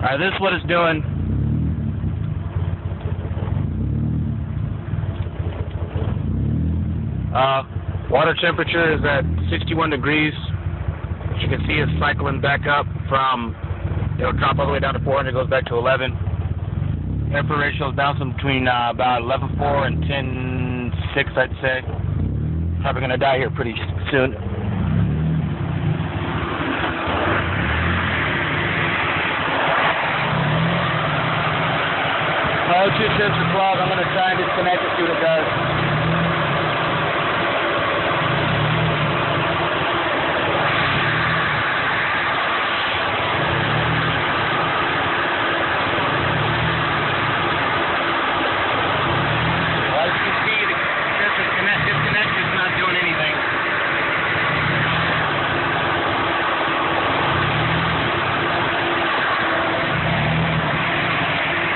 Alright, this is what it's doing. Water temperature is at 61 degrees. As you can see, it's cycling back up from, it'll drop all the way down to 400, goes back to 11. Airflow ratio is bouncing between about 11.4 and 10.6, I'd say. Probably going to die here pretty soon. My O2 sensor clogged. I'm going to try and disconnect it, see what it does.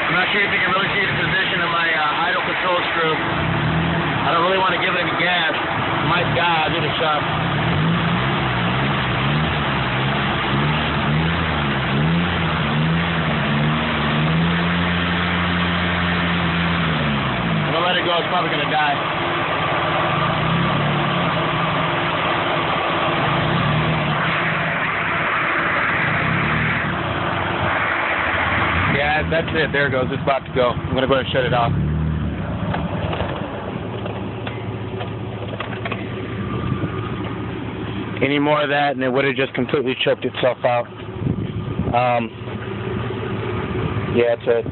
I'm not sure if you can really see the position of my idle control screw. I don't really want to give it any gas. I might die. I'll give it a shot. I'm going to let it go. It's probably going to die. Yeah, that's it. There it goes. It's about to go. I'm going to go ahead and shut it off. Any more of that and it would have just completely choked itself out. Yeah, that's it.